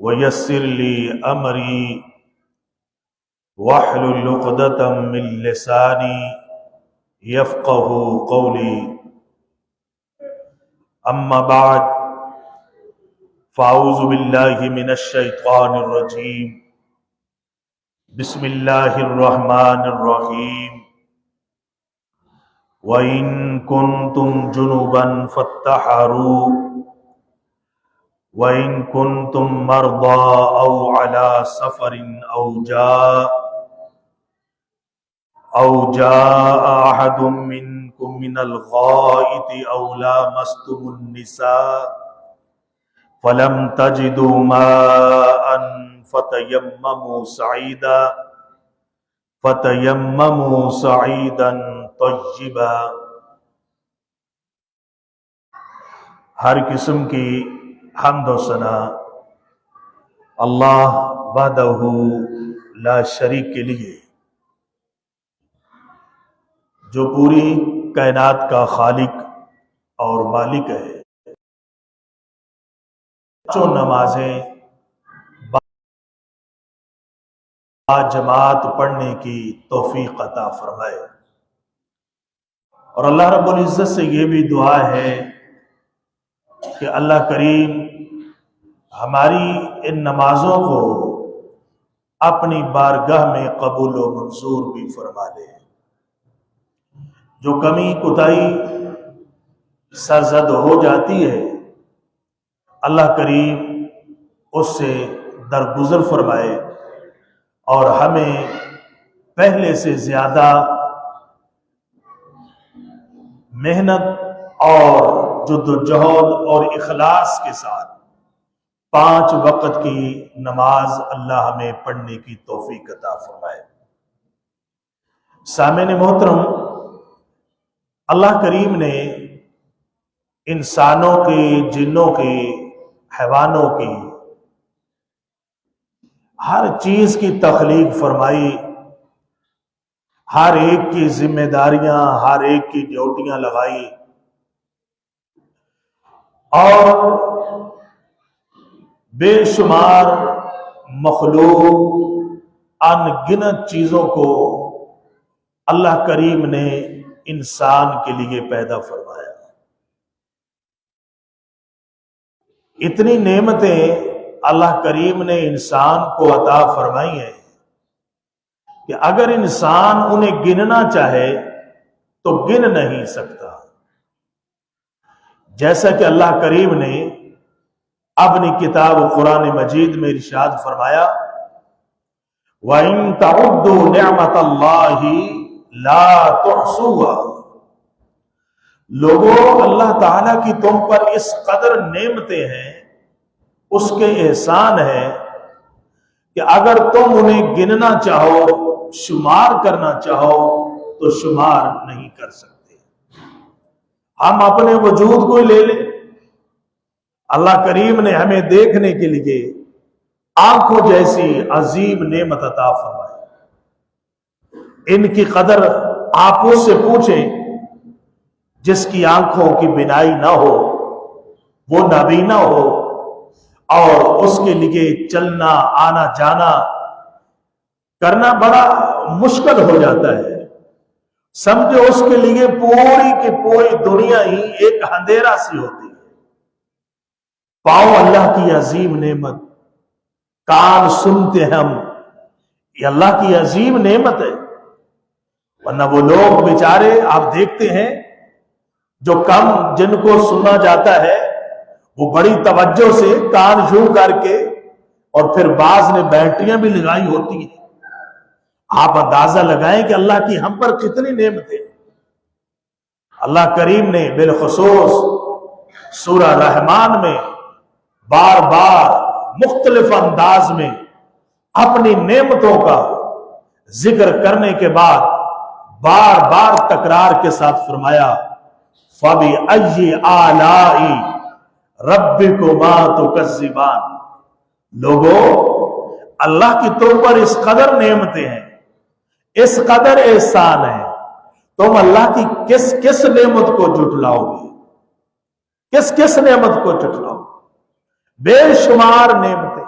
ويسر لي أمري واحلل عقدة من لساني يفقه قولي أما بعد فأعوذ بالله من الشيطان الرجيم بسم الله الرحمن الرحيم وَإِن كُنتُمْ جُنُبًا فَاتَّحَرُوا وَإِن كُنتُم مَّرْضَىٰ أَوْ عَلَىٰ سَفَرٍ أَوْ جَاءَ أَحَدٌ مِّنكُم مِّنَ الْغَائِطِ أَوْ لَامَسْتُمُ النِّسَاءَ فَلَمْ تَجِدُوا مَاءً فتيمموا سعيدا طيبا۔ ہر قسم کی حمد و ثنا اللہ وحدہ لا شریک کے لیے، جو پوری کائنات کا خالق اور مالک ہے۔ جو نمازیں جماعت پڑھنے کی توفیق عطا فرمائے، اور اللہ رب العزت سے یہ بھی دعا ہے کہ اللہ کریم ہماری ان نمازوں کو اپنی بارگاہ میں قبول و منظور بھی فرما دے۔ جو کمی کوتاہی سرزد ہو جاتی ہے، اللہ کریم اس سے درگزر فرمائے اور ہمیں پہلے سے زیادہ محنت اور جدوجہد اور اخلاص کے ساتھ 5 وقت کی نماز اللہ ہمیں پڑھنے کی توفیق عطا فرمائے۔ سامعین محترم، اللہ کریم نے انسانوں کی، جنوں کی، حیوانوں کی، ہر چیز کی تخلیق فرمائی، ہر ایک کی ذمہ داریاں، ہر ایک کی ڈیوٹیاں لگائی، اور بے شمار مخلوق، ان گنت چیزوں کو اللہ کریم نے انسان کے لیے پیدا فرمایا۔ اتنی نعمتیں اللہ کریم نے انسان کو عطا فرمائی ہیں کہ اگر انسان انہیں گننا چاہے تو گن نہیں سکتا۔ جیسا کہ اللہ کریم نے اپنی کتاب قرآن مجید میں ارشاد فرمایا، وَإِن تَعُدُّوا نِعْمَةَ اللَّهِ لَا تُحْصُوهَا۔ لوگوں، اللہ تعالیٰ کی تم پر اس قدر نعمتیں ہیں، اس کے احسان ہے کہ اگر تم انہیں گننا چاہو، شمار کرنا چاہو تو شمار نہیں کر سکتے۔ ہم اپنے وجود کو لے لیں، اللہ کریم نے ہمیں دیکھنے کے لیے آنکھوں جیسی عظیم نعمت عطا فرمائی۔ ان کی قدر آپ اس سے پوچھیں جس کی آنکھوں کی بینائی نہ ہو، وہ نابینا ہو، اور اس کے لیے چلنا، آنا جانا کرنا بڑا مشکل ہو جاتا ہے۔ سمجھو اس کے لیے پوری کی پوری دنیا ہی ایک اندھیرا سی ہوتی ہے۔ پاؤں اللہ کی عظیم نعمت، کان سنتے ہم، یہ اللہ کی عظیم نعمت ہے۔ ورنہ وہ لوگ بیچارے آپ دیکھتے ہیں جو کم جن کو سنا جاتا ہے، وہ بڑی توجہ سے کان یوں کر کے، اور پھر بعض نے بیٹریاں بھی لگائی ہوتی ہیں۔ آپ اندازہ لگائیں کہ اللہ کی ہم پر کتنی نعمتیں۔ اللہ کریم نے بالخصوص سورہ رحمان میں بار بار مختلف انداز میں اپنی نعمتوں کا ذکر کرنے کے بعد بار بار تکرار کے ساتھ فرمایا، فَبِأَيِّ آلَاءِ رَبِّكُمَا تُكَذِّبَانِ۔ لوگوں، اللہ کی تم پر اس قدر نعمتیں ہیں، اس قدر احسان ہے، تم اللہ کی کس کس نعمت کو جھٹلاؤ گے؟ کس کس نعمت کو جھٹلاؤ گے؟ بے شمار نعمتیں،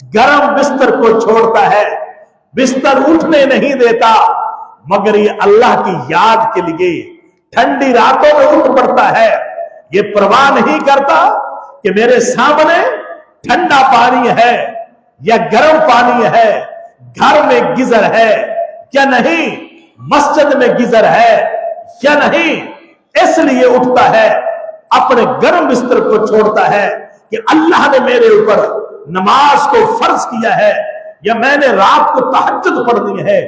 گرم بستر کو چھوڑتا ہے، بستر اٹھنے نہیں دیتا، مگر یہ اللہ کی یاد کے لیے ٹھنڈی راتوں میں اٹھ پڑتا ہے۔ یہ پرواہ نہیں کرتا کہ میرے سامنے ٹھنڈا پانی ہے یا گرم پانی ہے، گھر میں گیزر ہے یا نہیں، مسجد میں گیزر ہے یا نہیں، اس لیے اٹھتا ہے، اپنے گرم بستر کو چھوڑتا ہے کہ اللہ نے میرے اوپر نماز کو فرض کیا ہے یا میں نے رات کو تہجد پڑھنی ہے،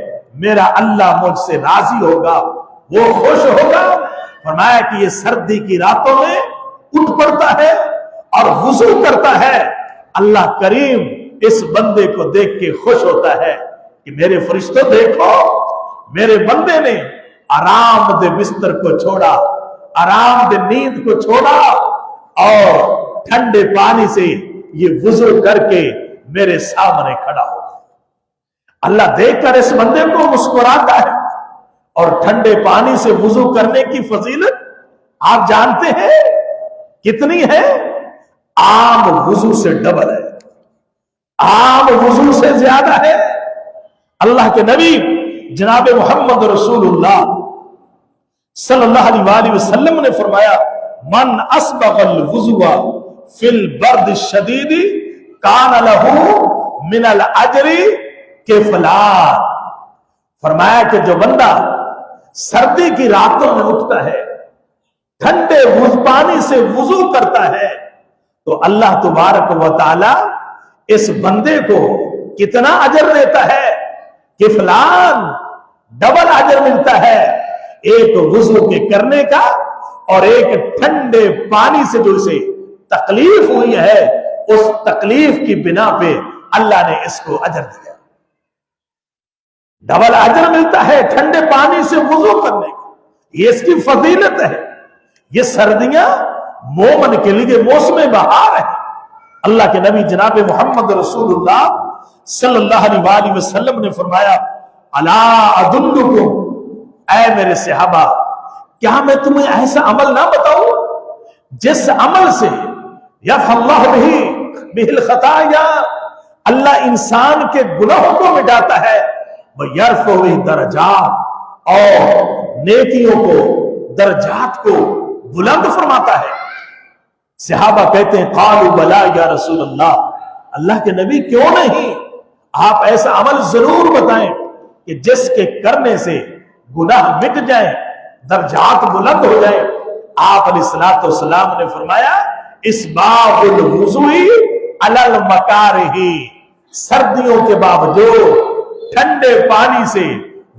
میرا اللہ مجھ سے راضی ہوگا، وہ خوش ہوگا۔ فرمایا کہ یہ سردی کی راتوں میں اٹھ پڑتا ہے اور وضو کرتا ہے، اللہ کریم اس بندے کو دیکھ کے خوش ہوتا ہے کہ میرے فرشتوں دیکھو، میرے بندے نے آرام دہ بستر کو چھوڑا، آرام دہ نیند کو چھوڑا اور ٹھنڈے پانی سے یہ وضو کر کے میرے سامنے کھڑا ہو۔ اللہ دیکھ کر اس بندے کو مسکراتا ہے، اور ٹھنڈے پانی سے وضو کرنے کی فضیلت آپ جانتے ہیں کتنی ہے؟ عام وضو سے ڈبل ہے، عام وضو سے زیادہ ہے۔ اللہ کے نبی جناب محمد رسول اللہ صلی اللہ علیہ وآلہ وسلم نے فرمایا، من اسبغ الوضو فی البرد الشدید کان لہ من الاجر کفلان۔ فرمایا کہ جو بندہ سردی کی راتوں میں اٹھتا ہے، ٹھنڈے پانی سے وضو کرتا ہے، تو اللہ تبارک و تعالی اس بندے کو کتنا اجر دیتا ہے؟ کفلان، ڈبل اجر ملتا ہے، ایک وضو کے کرنے کا اور ایک ٹھنڈے پانی سے جو اسے تکلیف ہوئی ہے، اس تکلیف کی بنا پہ اللہ نے اس کو اجر دیا، ڈبل اجر ملتا ہے ٹھنڈے پانی سے وضو کرنے کا۔ یہ اس کی فضیلت ہے۔ یہ سردیاں مومن کے لیے موسم بہار ہے۔ اللہ کے نبی جناب محمد رسول اللہ صلی اللہ علیہ وآلہ وسلم نے فرمایا، الا ادلکم، اے میرے صحابہ، کیا میں تمہیں ایسا عمل نہ بتاؤں جس عمل سے یفع اللہ بہ الخطایا، اللہ انسان کے گناہوں کو مٹاتا ہے، وَيَرْفُعُ بِهِ درجات، اور نیکیوں کو، درجات کو بلند فرماتا ہے۔ صحابہ کہتے ہیں قالوا بلا یا رسول اللہ، اللہ کے نبی کیوں نہیں، آپ ایسا عمل ضرور بتائیں کہ جس کے کرنے سے گناہ مٹ جائیں، درجات بلند ہو جائیں۔ آپ علیہ الصلوۃ والسلام نے فرمایا، اسباغ الوضوء علی المکارہ، سردیوں کے باوجود ٹھنڈے پانی سے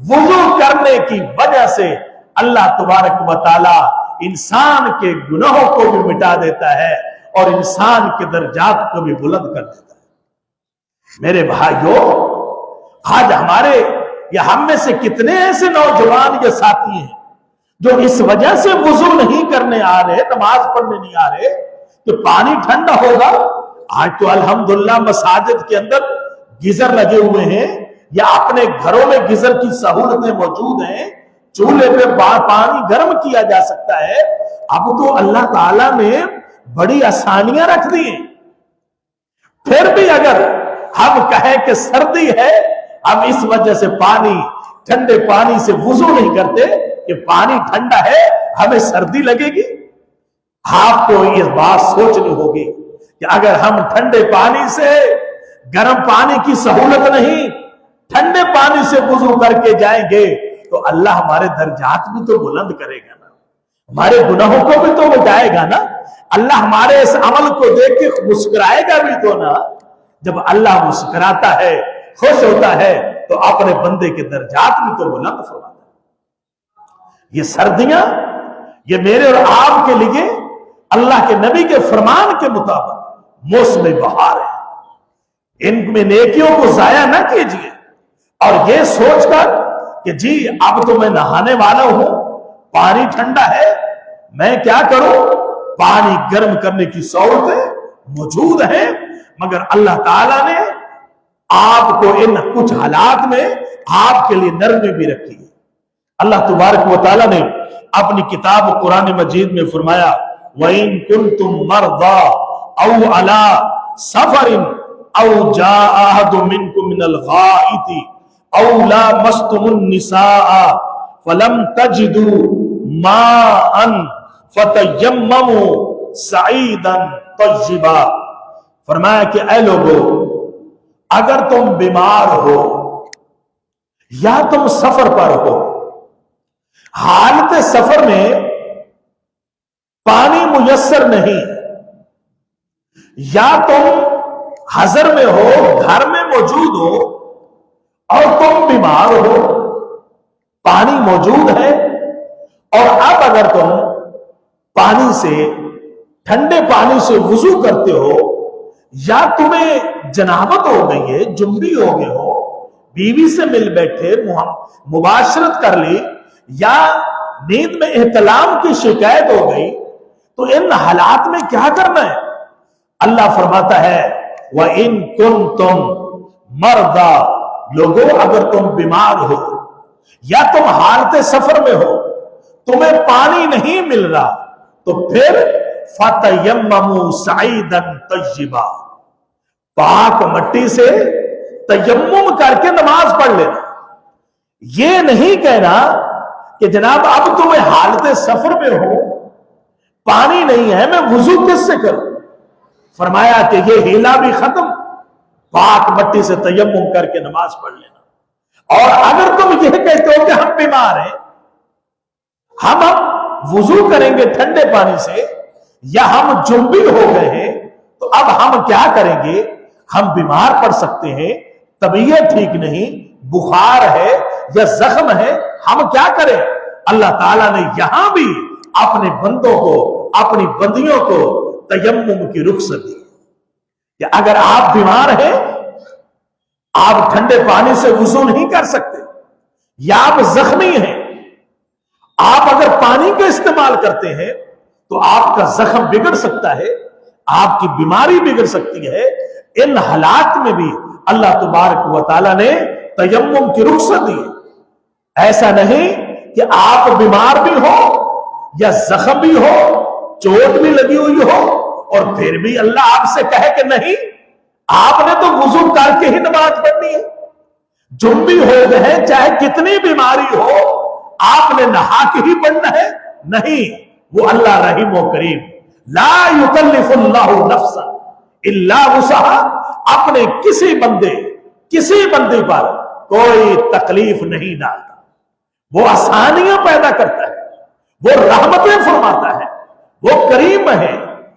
وضو کرنے کی وجہ سے اللہ تبارک و تعالی انسان کے گناہوں کو بھی مٹا دیتا ہے اور انسان کے درجات کو بھی بلند کر دیتا ہے۔ میرے بھائیوں، آج ہمارے یا ہم میں سے کتنے ایسے نوجوان یا ساتھی ہیں جو اس وجہ سے وضو نہیں کرنے آ رہے، نماز پڑھنے نہیں آ رہے کہ پانی ٹھنڈا ہوگا۔ آج تو الحمدللہ مساجد کے اندر گیزر لگے ہوئے ہیں یا اپنے گھروں میں گیزر کی سہولتیں موجود ہیں، چولہے پہ پانی گرم کیا جا سکتا ہے۔ اب تو اللہ تعالیٰ نے بڑی آسانیاں رکھ دی ہیں۔ پھر بھی اگر ہم کہیں کہ سردی ہے، ہم اس وجہ سے ٹھنڈے پانی سے وضو نہیں کرتے کہ پانی ٹھنڈا ہے، ہمیں سردی لگے گی۔ آپ کو یہ بات سوچنی ہوگی کہ اگر ہم ٹھنڈے پانی سے، گرم پانی کی سہولت نہیں، ٹھنڈے پانی سے وضو کر کے جائیں گے تو اللہ ہمارے درجات بھی تو بلند کرے گا نا، ہمارے گناہوں کو بھی تو مٹائے گا نا۔ اللہ ہمارے اس عمل کو دیکھ کے مسکرائے گا بھی تو نا۔ جب اللہ مسکراتا ہے، خوش ہوتا ہے، تو اپنے بندے کے درجات بھی تو بلند فرماتا ہے۔ یہ سردیاں، یہ میرے اور آپ کے لیے اللہ کے نبی کے فرمان کے مطابق موسم بہار ہے۔ ان میں نیکیوں کو ضائع نہ کیجیے، اور یہ سوچ کر کہ جی اب تو میں نہانے والا ہوں، پانی ٹھنڈا ہے، میں کیا کروں؟ پانی گرم کرنے کی سہولتیں موجود ہیں، مگر اللہ تعالیٰ نے آپ کو ان کچھ حالات میں آپ کے لیے نرمی بھی رکھی ہے۔ اللہ تبارک و تعالیٰ نے اپنی کتاب قرآن مجید میں فرمایا، وَإِن كُنتُم مَرْضَىٰ أَوْ عَلَىٰ سَفَرٍ او جاء احد منکم من الغائط او لامستم النساء فلم تجدوا ماء فتیمموا سعیدا طیبا. فرمایا کہ اے لوگو، اگر تم بیمار ہو یا تم سفر پر ہو، حالت سفر میں پانی میسر نہیں، یا تم حضر میں ہو، گھر میں موجود ہو اور تم بیمار ہو، پانی موجود ہے، اور اب اگر تم پانی سے، ٹھنڈے پانی سے وضو کرتے ہو، یا تمہیں جنابت ہو گئی ہے، جنبی ہو گئے ہو، بیوی سے مل بیٹھے، مباشرت کر لی، یا نیند میں احتلام کی شکایت ہو گئی، تو ان حالات میں کیا کرنا ہے؟ اللہ فرماتا ہے وَإِن كُنتُم مَرْضَىٰ، لوگوں اگر تم بیمار ہو یا تم حالت سفر میں ہو، تمہیں پانی نہیں مل رہا، تو پھر فَتَيَمَّمُوا سَعِيدًا طَيِّبًا، پاک مٹی سے تیمم کر کے نماز پڑھ لینا. یہ نہیں کہنا کہ جناب اب تمہیں حالت سفر میں ہو، پانی نہیں ہے، میں وضو کس سے کروں؟ فرمایا کہ یہ ہیلا بھی ختم، پاک مٹی سے تیمم کر کے نماز پڑھ لینا. اور اگر تم یہ کہتے ہو کہ ہم بیمار ہیں، ہم اب وضو کریں گے ٹھنڈے پانی سے، یا ہم جنبی ہو گئے ہیں، تو اب ہم کیا کریں گے؟ ہم بیمار پڑ سکتے ہیں، طبیعت ٹھیک نہیں، بخار ہے یا زخم ہے، ہم کیا کریں؟ اللہ تعالیٰ نے یہاں بھی اپنے بندوں کو، اپنی بندیوں کو تیمم کی رخصت دی کہ اگر آپ بیمار ہیں، آپ ٹھنڈے پانی سے وضو نہیں کر سکتے، یا آپ زخمی ہیں، آپ اگر پانی کا استعمال کرتے ہیں تو آپ کا زخم بگڑ سکتا ہے، آپ کی بیماری بگڑ سکتی ہے. ان حالات میں بھی اللہ تبارک و تعالیٰ نے تیمم کی رخصت دی. ایسا نہیں کہ آپ بیمار بھی ہو یا زخم بھی ہو، چوٹ بھی لگی ہوئی ہو، اور پھر بھی اللہ آپ سے کہے کہ نہیں، آپ نے تو وضو کر کے ہی نماز پڑھنی ہے. جنبی ہو گئے، چاہے کتنی بیماری ہو، آپ نے نہا کے ہی پڑھنا ہے. نہیں، وہ اللہ رحیم و کریم، لا یکلف اللہ نفسا الا وسعها، اپنے کسی بندے پر کوئی تکلیف نہیں ڈالتا. وہ آسانیاں پیدا کرتا ہے، وہ رحمتیں فرماتا ہے، وہ کریم ہے،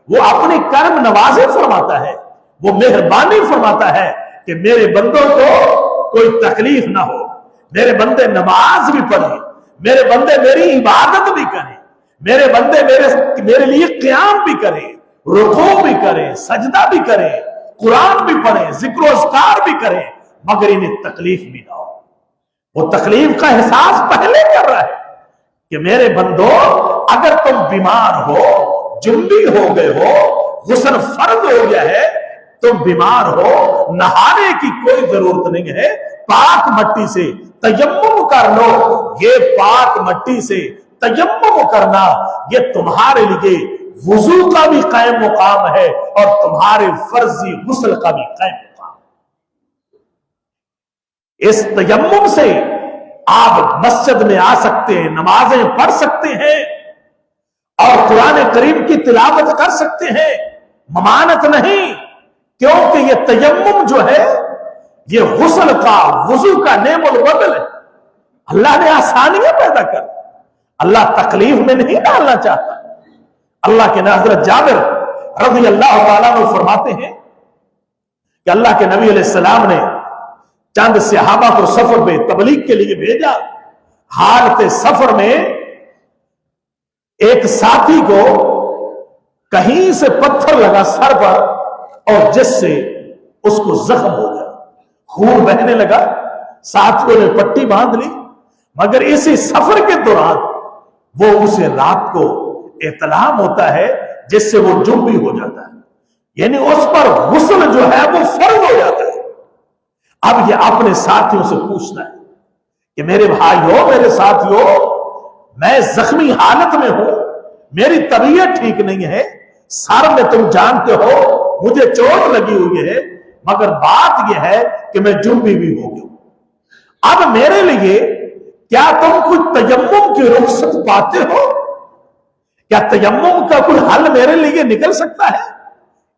وہ اپنی کرم نوازی فرماتا ہے، وہ مہربانی فرماتا ہے کہ میرے بندوں کو کوئی تکلیف نہ ہو، میرے بندے نماز بھی پڑھیں، میرے بندے میری عبادت بھی کریں، میرے بندے میرے لیے قیام بھی کریں، رکوع بھی کریں، سجدہ بھی کریں، قرآن بھی پڑھیں، ذکر و اذکار بھی کریں، مگر انہیں تکلیف بھی نہ ہو. وہ تکلیف کا احساس پہلے کر رہا ہے کہ میرے بندو، اگر تم بیمار ہو، جنبی ہو گئے ہو، غسل فرض ہو گیا ہے، تم بیمار ہو، نہانے کی کوئی ضرورت نہیں ہے، پاک مٹی سے تیمم کر لو. یہ پاک مٹی سے تیمم کرنا، یہ تمہارے لیے وضو کا بھی قائم مقام ہے اور تمہارے فرضی غسل کا بھی قائم مقام. اس تیمم سے آپ مسجد میں آ سکتے ہیں، نمازیں پڑھ سکتے ہیں اور قرآن کریم کی تلاوت کر سکتے ہیں. ممانت نہیں، کیونکہ یہ تیمم جو ہے یہ غسل کا، وضو کا نعم البدل ہے. اللہ نے آسانیاں پیدا کر، اللہ تکلیف میں نہیں ڈالنا چاہتا. اللہ کے حضرت جابر رضی اللہ تعالیٰ عنہ فرماتے ہیں کہ اللہ کے نبی علیہ السلام نے چند صحابہ کو سفر پہ تبلیغ کے لیے بھیجا. حالت سفر میں ایک ساتھی کو کہیں سے پتھر لگا سر پر، اور جس سے اس کو زخم ہو گیا، خون بہنے لگا. ساتھیوں نے پٹی باندھ لی، مگر اسی سفر کے دوران وہ اسے رات کو احتلام ہوتا ہے، جس سے وہ جنبی ہو جاتا ہے، یعنی اس پر غسل جو ہے وہ فرض ہو جاتا ہے. اب یہ اپنے ساتھیوں سے پوچھنا ہے کہ میرے بھائیو، میرے ساتھیو، میں زخمی حالت میں ہوں، میری طبیعت ٹھیک نہیں ہے، سر میں تم جانتے ہو مجھے چوٹ لگی ہوئی ہے، مگر بات یہ ہے کہ میں جنبی بھی ہو گیا. اب میرے لیے کیا تم کچھ تیمم کی رخصت پاتے ہو؟ کیا تیمم کا کوئی حل میرے لیے نکل سکتا ہے؟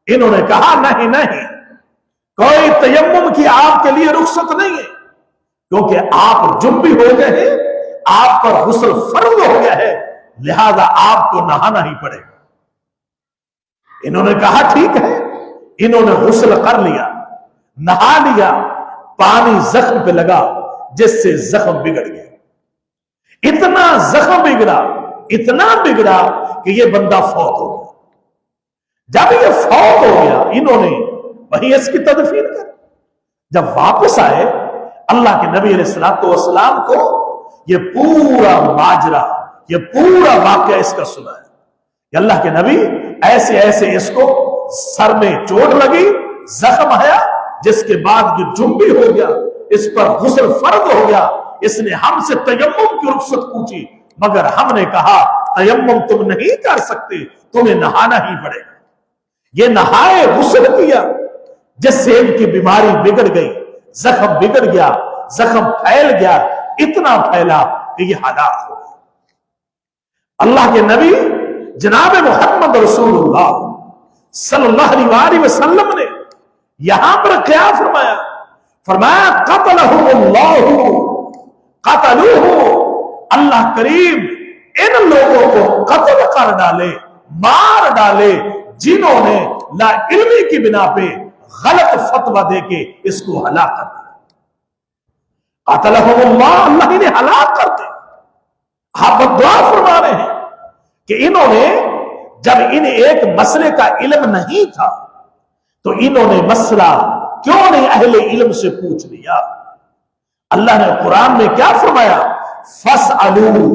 انہوں نے کہا نہیں نہیں، کوئی تیمم کی آپ کے لیے رخصت نہیں ہے، کیونکہ آپ جنبی ہو گئے ہیں، آپ پر غسل فرض ہو گیا ہے، لہذا آپ کو نہانا ہی پڑے گا. انہوں نے کہا ٹھیک ہے. انہوں نے غسل کر لیا، نہا لیا، پانی زخم پہ لگا جس سے زخم بگڑ گیا. اتنا زخم بگڑا، اتنا بگڑا کہ یہ بندہ فوت ہو گیا. جب یہ فوت ہو گیا انہوں نے وہیں اس کی تدفین کر. جب واپس آئے اللہ کے نبی علیہ الصلوۃ والسلام کو یہ پورا ماجرا، یہ پورا واقعہ اس کا سنا ہے کہ اللہ کے نبی ایسے ایسے اس کو سر میں چوٹ لگی، زخم آیا، جس کے بعد جو جنبی ہو گیا، اس پر غسل فرض ہو گیا. اس نے ہم سے تیمم کی رخصت پوچھی، مگر ہم نے کہا تیمم تم نہیں کر سکتے، تمہیں نہانا ہی پڑے گا. یہ نہائے، غسل کیا، جس سے ان کی بیماری بگڑ گئی، زخم بگڑ گیا، زخم پھیل گیا، اتنا پھیلا کہ یہ ہلاک ہو گیا. اللہ کے نبی جناب محمد رسول اللہ صلی اللہ علیہ وسلم نے یہاں پر کیا فرمایا؟ فرمایا قتلہم اللہ، قتلوہ، اللہ کریم ان لوگوں کو قتل کر ڈالے، مار ڈالے جنہوں نے لا علمی کی بنا پہ غلط فتویٰ دے کے اس کو ہلاک کر دیا. قتلہم اللہ، اللہ انہیں ہلاک کر دے. آپ دعا فرما رہے ہیں کہ انہوں نے جب انہیں ایک مسئلے کا علم نہیں تھا تو انہوں نے مسئلہ کیوں نہیں اہل علم سے پوچھ لیا؟ اللہ نے قرآن میں کیا فرمایا؟ فَاسْأَلُوا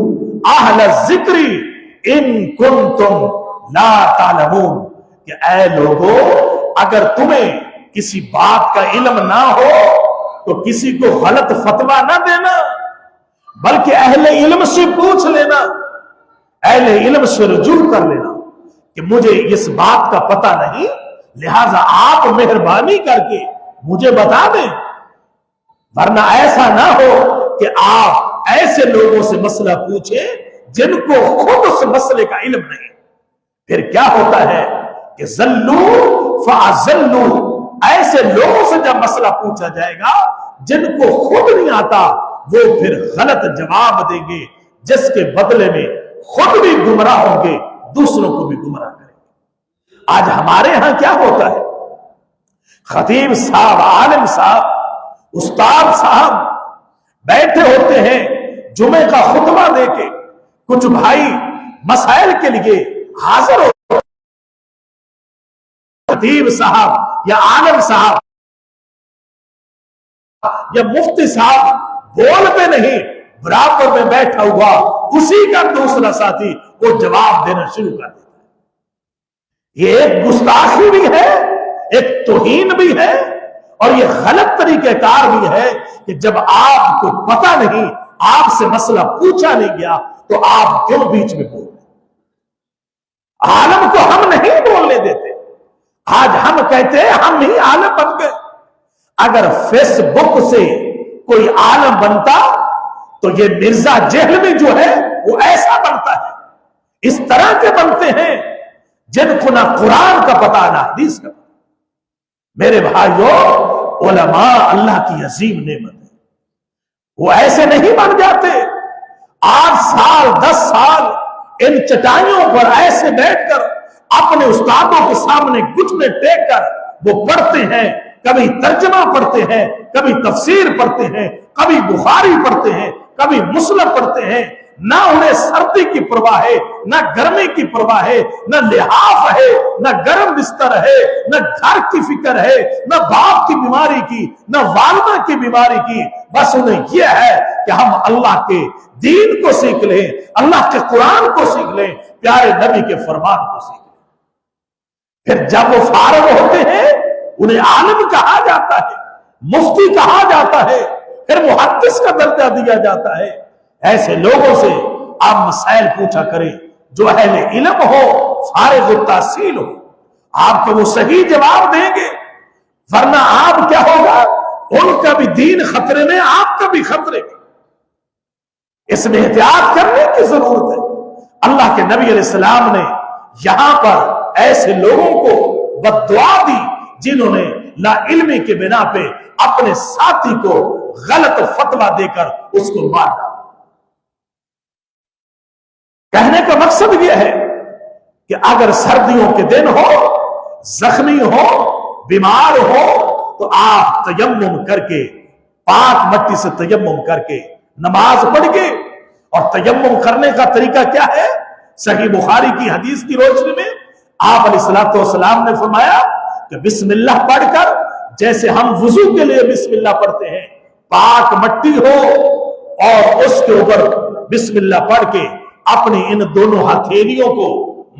أَهْلَ الذِّكْرِ إِن كُنتُمْ لَا تَعْلَمُونَ، کہ اے لوگو اگر تمہیں کسی بات کا علم نہ ہو تو کسی کو غلط فتویٰ نہ دینا، بلکہ اہل علم سے پوچھ لینا، اہل علم سے رجوع کر لینا کہ مجھے اس بات کا پتہ نہیں، لہذا آپ مہربانی کر کے مجھے بتا دیں. ورنہ ایسا نہ ہو کہ آپ ایسے لوگوں سے مسئلہ پوچھیں جن کو خود اس مسئلے کا علم نہیں. پھر کیا ہوتا ہے کہ ذلوا فاذلوا، ایسے لوگوں سے جب مسئلہ پوچھا جائے گا جن کو خود نہیں آتا، وہ پھر غلط جواب دیں گے، جس کے بدلے میں خود بھی گمراہ ہوں گے، دوسروں کو بھی گمراہ کریں گے. آج ہمارے ہاں کیا ہوتا ہے؟ خطیب صاحب، عالم صاحب، استاد صاحب بیٹھے ہوتے ہیں جمعے کا خطبہ دے کے، کچھ بھائی مسائل کے لیے حاضر ہوتے ہیں. خطیب صاحب یا عالم صاحب یا مفتی صاحب بول پہ نہیں، برابر میں بیٹھا ہوا اسی کا دوسرا ساتھی وہ جواب دینا شروع کر دیتا ہے. یہ ایک گستاخی بھی ہے، ایک توہین بھی ہے، اور یہ غلط طریقہ کار بھی ہے کہ جب آپ کو پتہ نہیں، آپ سے مسئلہ پوچھا نہیں گیا تو آپ کیوں بیچ میں بول رہے؟ عالم کو ہم نہیں بولنے دیتے. آج ہم کہتے ہیں ہم ہی عالم بن گئے. اگر فیس بک سے کوئی عالم بنتا تو یہ مرزا جہلمی جو ہے وہ ایسا بنتا ہے. اس طرح کے بنتے ہیں جن کو نہ قرآن کا پتہ نہ حدیث کا پتہ. میرے بھائیو، علماء اللہ کی عظیم نعمت ہے، وہ ایسے نہیں بن جاتے. 8 سال 10 سال ان چٹائیوں پر ایسے بیٹھ کر اپنے استادوں کے سامنے گھٹنے ٹیک کر وہ پڑھتے ہیں، کبھی ترجمہ پڑھتے ہیں، کبھی تفسیر پڑھتے ہیں، کبھی بخاری پڑھتے ہیں، کبھی مسلم پڑھتے ہیں. نہ انہیں سردی کی پرواہ ہے، نہ گرمی کی پرواہ ہے، نہ لحاف ہے، نہ گرم بستر ہے، نہ گھر کی فکر ہے، نہ باپ کی بیماری کی، نہ والدہ کی بیماری کی. بس انہیں یہ ہے کہ ہم اللہ کے دین کو سیکھ لیں، اللہ کے قرآن کو سیکھ لیں، پیارے نبی کے فرمان کو سیکھ لیں. پھر جب وہ فارغ ہوتے ہیں انہیں عالم کہا جاتا ہے، مفتی کہا جاتا ہے، پھر محدث کا درجہ دیا جاتا ہے. ایسے لوگوں سے آپ مسائل پوچھا کریں جو اہل علم ہو، فارغ التحصیل ہو. آپ کو وہ صحیح جواب دیں گے. ورنہ آپ کیا ہوگا، ان کا بھی دین خطرے میں، آپ کا بھی خطرے میں. اس میں احتیاط کرنے کی ضرورت ہے. اللہ کے نبی علیہ السلام نے یہاں پر ایسے لوگوں کو بد دعا دی جنہوں نے لا علمی کے بنا پہ اپنے ساتھی کو غلط فتویٰ دے کر اس کو مار ڈالا. کہنے کا مقصد یہ ہے کہ اگر سردیوں کے دن ہو، زخمی ہو، بیمار ہو، تو آپ تیمم کر کے، پاک مٹی سے تیمم کر کے نماز پڑھ کے. اور تیمم کرنے کا طریقہ کیا ہے؟ صحیح بخاری کی حدیث کی روشنی میں آپ علیہ الصلوۃ والسلام نے فرمایا کہ بسم اللہ پڑھ کر، جیسے ہم وضو کے لیے بسم اللہ پڑھتے ہیں، پاک مٹی ہو اور اس کے اوپر بسم اللہ پڑھ کے اپنی ان دونوں ہتھیلیوں کو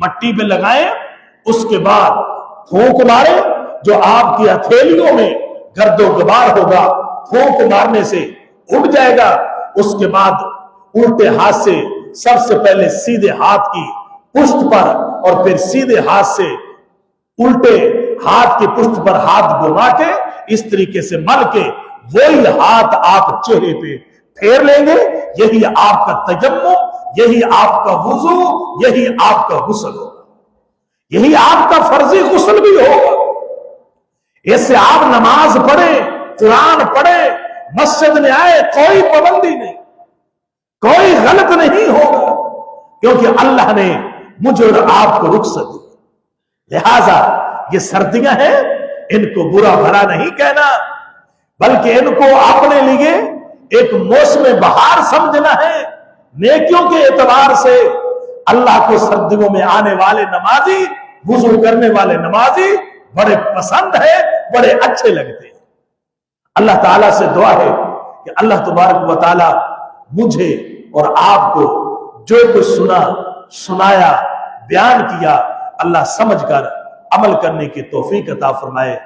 مٹی پہ لگائیں. اس کے بعد پھونک مارے، جو آپ کی ہتھیلیوں میں گرد و غبار ہوگا پھونک مارنے سے اڑ جائے گا. اس کے بعد الٹے ہاتھ سے سب سے پہلے سیدھے ہاتھ کی پشت پر اور پھر سیدھے ہاتھ سے الٹے ہاتھ کی پشت پر ہاتھ گھما کے اس طریقے سے مل کے وہی ہاتھ آپ چہرے پہ پھیر لیں گے. یہی آپ کا تیمم، یہی آپ کا وضو، یہی آپ کا غسل ہوگا. یہی آپ کا فرضی غسل بھی ہوگا. اس سے آپ نماز پڑھیں، قرآن پڑھیں، مسجد میں آئے، کوئی پابندی نہیں، کوئی غلط نہیں ہوگا، کیونکہ اللہ نے مجھے اور آپ کو رخصت دی. لہذا یہ سردیاں ہیں، ان کو برا بھلا نہیں کہنا، بلکہ ان کو اپنے لیے ایک موسم بہار سمجھنا ہے. نیکیوں کے اعتبار سے اللہ کو سردیوں میں آنے والے نمازی، وضو کرنے والے نمازی بڑے پسند ہے، بڑے اچھے لگتے ہیں. اللہ تعالیٰ سے دعا ہے کہ اللہ تبارک و تعالیٰ مجھے اور آپ کو جو کچھ سنا، سنایا، بیان کیا، اللہ سمجھ کر عمل کرنے کی توفیق عطا فرمائے.